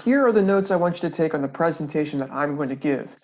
Here are the notes I want you to take on the presentation that I'm going to give.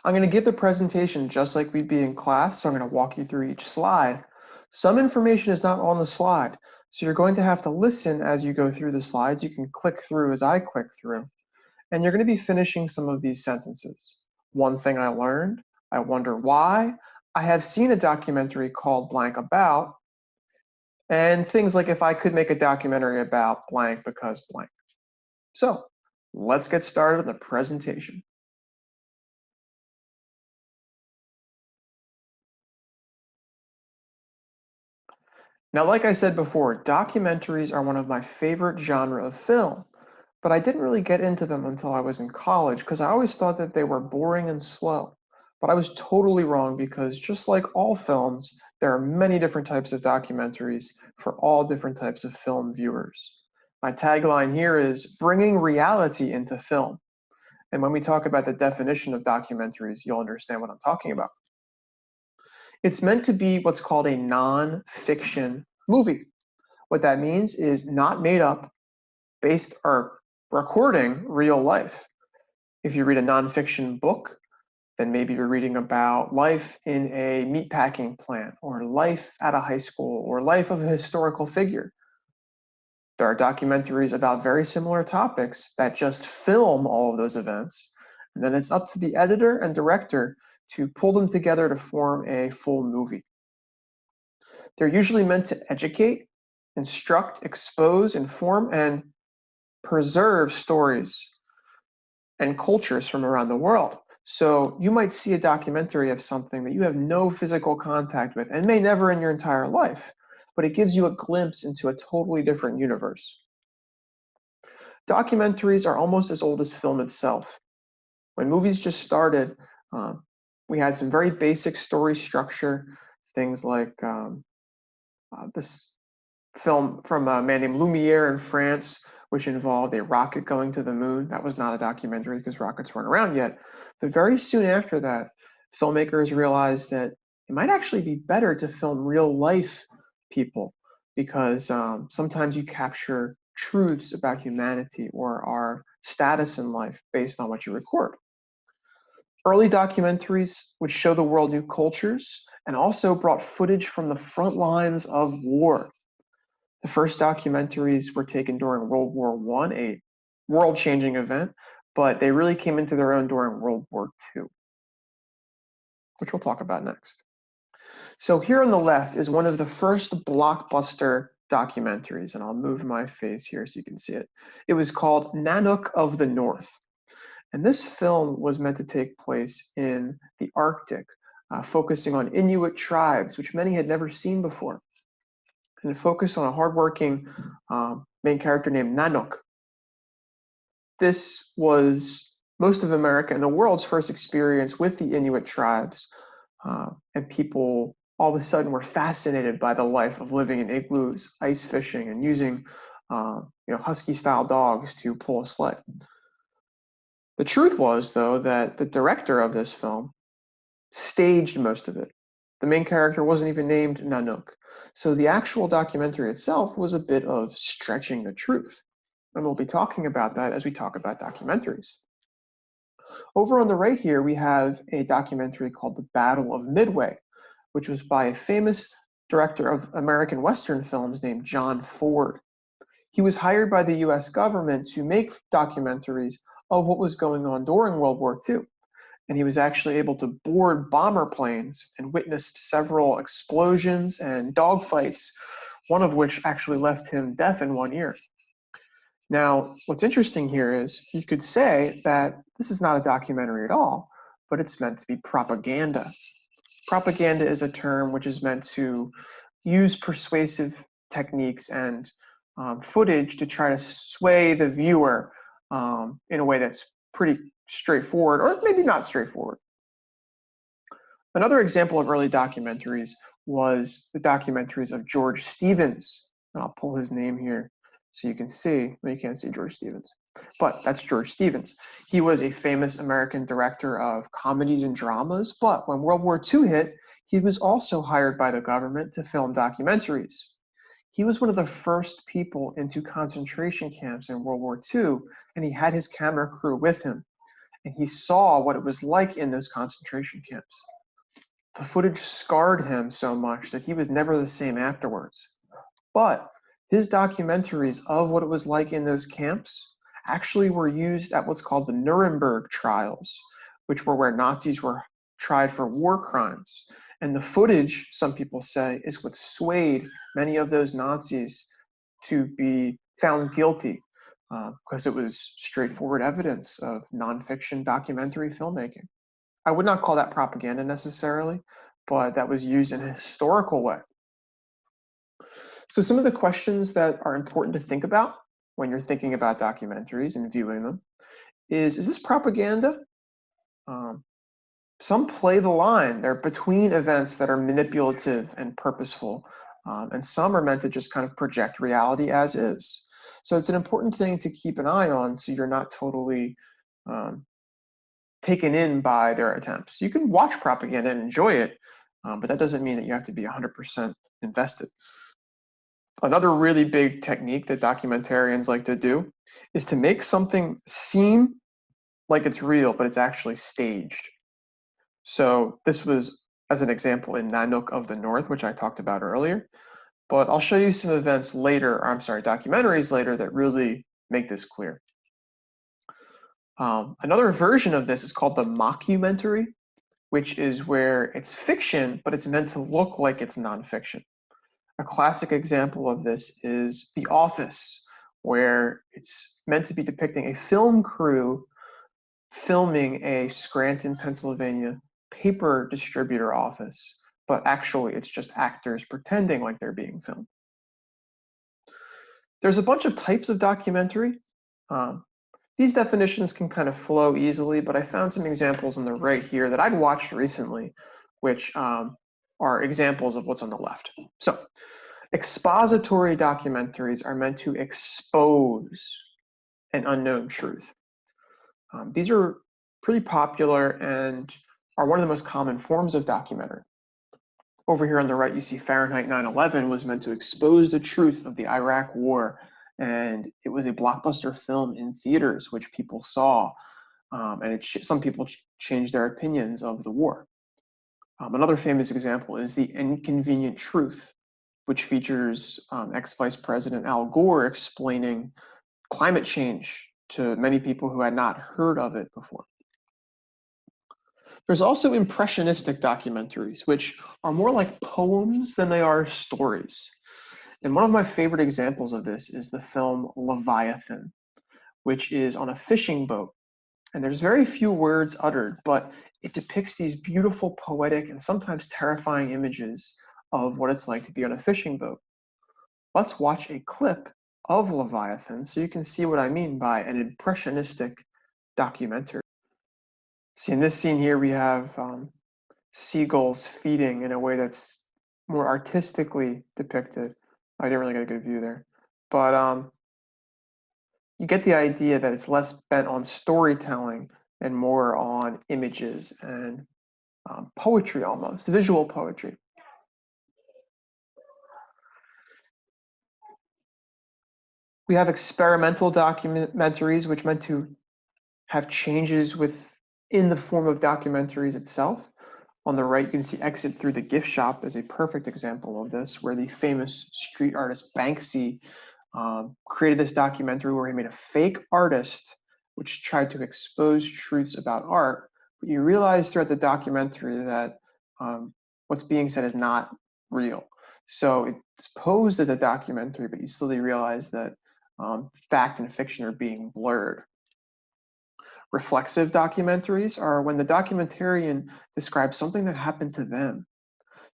I'm going to give the presentation just like we'd be in class, so I'm going to walk you through each slide. Some information is not on the slide, so you're going to have to listen as you go through the slides. You can click through as I click through, and you're going to be finishing some of these sentences. One thing I learned, I wonder why, I have seen a documentary called blank about, and things like if I could make a documentary about blank because blank. So let's get started on the presentation. Now, like I said before, documentaries are one of my favorite genre of film, but I didn't really get into them until I was in college because I always thought that they were boring and slow. But I was totally wrong because just like all films, there are many different types of documentaries for all different types of film viewers. My tagline here is bringing reality into film. And when we talk about the definition of documentaries, you'll understand what I'm talking about. It's meant to be what's called a non-fiction movie. What that means is not made up, based or recording real life. If you read a nonfiction book, then maybe you're reading about life in a meatpacking plant, or life at a high school, or life of a historical figure. There are documentaries about very similar topics that just film all of those events, and then it's up to the editor and director to pull them together to form a full movie. They're usually meant to educate, instruct, expose, inform, and preserve stories and cultures from around the world. So you might see a documentary of something that you have no physical contact with and may never in your entire life, but it gives you a glimpse into a totally different universe. Documentaries are almost as old as film itself. When movies just started, we had some very basic story structure, things like this film from a man named Lumiere in France, which involved a rocket going to the moon. That was not a documentary because rockets weren't around yet. But very soon after that, filmmakers realized that it might actually be better to film real life people because sometimes you capture truths about humanity or our status in life based on what you record. Early documentaries would show the world new cultures and also brought footage from the front lines of war. The first documentaries were taken during World War I, a world-changing event, but they really came into their own during World War II, which we'll talk about next. So here on the left is one of the first blockbuster documentaries, and I'll move my face here so you can see it. It was called Nanook of the North. And this film was meant to take place in the Arctic, focusing on Inuit tribes, which many had never seen before. And it focused on a hardworking main character named Nanook. This was most of America and the world's first experience with the Inuit tribes, and people all of a sudden were fascinated by the life of living in igloos, ice fishing, and using husky-style dogs to pull a sled. The truth was, though, that the director of this film staged most of it. The main character wasn't even named Nanook. So the actual documentary itself was a bit of stretching the truth. And we'll be talking about that as we talk about documentaries. Over on the right here, we have a documentary called The Battle of Midway, which was by a famous director of American Western films named John Ford. He was hired by the US government to make documentaries of what was going on during World War II. And he was actually able to board bomber planes and witnessed several explosions and dogfights, one of which actually left him deaf in one ear. Now, what's interesting here is you could say that this is not a documentary at all, but it's meant to be propaganda. Propaganda is a term which is meant to use persuasive techniques and footage to try to sway the viewer in a way that's pretty straightforward, or maybe not straightforward. Another example of early documentaries was the documentaries of George Stevens. And I'll pull his name here so you can see. Well, you can't see George Stevens, but that's George Stevens. He was a famous American director of comedies and dramas, but when World War II hit, he was also hired by the government to film documentaries. He was one of the first people into concentration camps in World War II, and he had his camera crew with him, and he saw what it was like in those concentration camps. The footage scarred him so much that he was never the same afterwards. But his documentaries of what it was like in those camps actually were used at what's called the Nuremberg trials, which were where Nazis were tried for war crimes. And the footage, some people say, is what swayed many of those Nazis to be found guilty because it was straightforward evidence of nonfiction documentary filmmaking. I would not call that propaganda necessarily, but that was used in a historical way. So some of the questions that are important to think about when you're thinking about documentaries and viewing them is this propaganda? Some play the line. They're between events that are manipulative and purposeful, and some are meant to just kind of project reality as is. So it's an important thing to keep an eye on so you're not totally taken in by their attempts. You can watch propaganda and enjoy it, but that doesn't mean that you have to be 100% invested. Another really big technique that documentarians like to do is to make something seem like it's real, but it's actually staged. So this was, as an example, in Nanook of the North, which I talked about earlier. But I'll show you some events later, or I'm sorry, documentaries later that really make this clear. Another version of this is called the mockumentary, which is where it's fiction, but it's meant to look like it's nonfiction. A classic example of this is The Office, where it's meant to be depicting a film crew filming a Scranton, Pennsylvania paper distributor office, but actually it's just actors pretending like they're being filmed. There's a bunch of types of documentary. These definitions can kind of flow easily, but I found some examples on the right here that I'd watched recently, which are examples of what's on the left. So, expository documentaries are meant to expose an unknown truth. These are pretty popular and are one of the most common forms of documentary. Over here on the right, you see Fahrenheit 9/11 was meant to expose the truth of the Iraq War, and it was a blockbuster film in theaters, which people saw, and some people changed their opinions of the war. Another famous example is The Inconvenient Truth, which features ex-Vice President Al Gore explaining climate change to many people who had not heard of it before. There's also impressionistic documentaries, which are more like poems than they are stories. And one of my favorite examples of this is the film Leviathan, which is on a fishing boat. And there's very few words uttered, but it depicts these beautiful, poetic, and sometimes terrifying images of what it's like to be on a fishing boat. Let's watch a clip of Leviathan so you can see what I mean by an impressionistic documentary. See, in this scene here, we have seagulls feeding in a way that's more artistically depicted. I didn't really get a good view there. But you get the idea that it's less bent on storytelling and more on images and poetry almost, visual poetry. We have experimental documentaries, which meant to have changes in the form of documentaries itself. On the right, you can see Exit Through the Gift Shop as a perfect example of this, where the famous street artist Banksy created this documentary where he made a fake artist which tried to expose truths about art. But you realize throughout the documentary that what's being said is not real. So it's posed as a documentary, but you slowly realize that fact and fiction are being blurred. Reflexive documentaries are when the documentarian describes something that happened to them.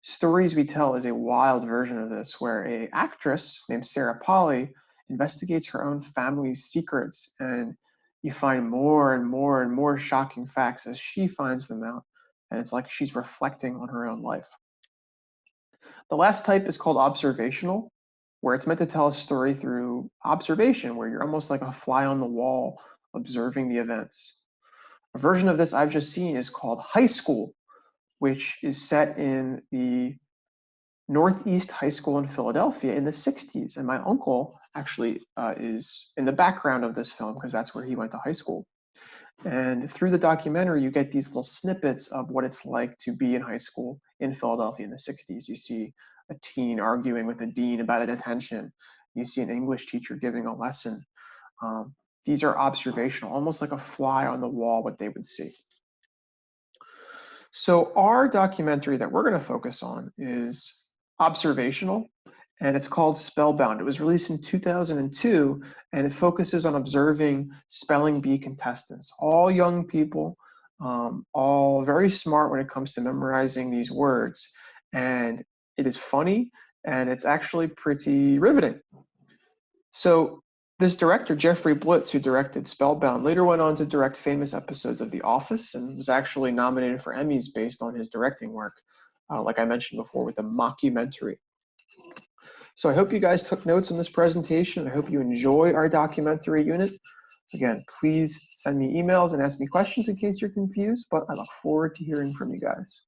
Stories We Tell is a wild version of this, where an actress named Sarah Polley investigates her own family's secrets, and you find more and more and more shocking facts as she finds them out, and it's like she's reflecting on her own life. The last type is called observational, where it's meant to tell a story through observation, where you're almost like a fly on the wall observing the events. A version of this I've just seen is called High School, which is set in the Northeast High School in Philadelphia in the 60s. And my uncle actually is in the background of this film because that's where he went to high school. And through the documentary, you get these little snippets of what it's like to be in high school in Philadelphia in the 60s. You see a teen arguing with a dean about a detention. You see an English teacher giving a lesson. These are observational, almost like a fly on the wall, what they would see. So our documentary that we're going to focus on is observational, and it's called Spellbound. It was released in 2002, and it focuses on observing spelling bee contestants, all young people, all very smart when it comes to memorizing these words. And it is funny, and it's actually pretty riveting. So this director, Jeffrey Blitz, who directed Spellbound, later went on to direct famous episodes of The Office and was actually nominated for Emmys based on his directing work, like I mentioned before, with a mockumentary. So I hope you guys took notes on this presentation. I hope you enjoy our documentary unit. Again, please send me emails and ask me questions in case you're confused, but I look forward to hearing from you guys.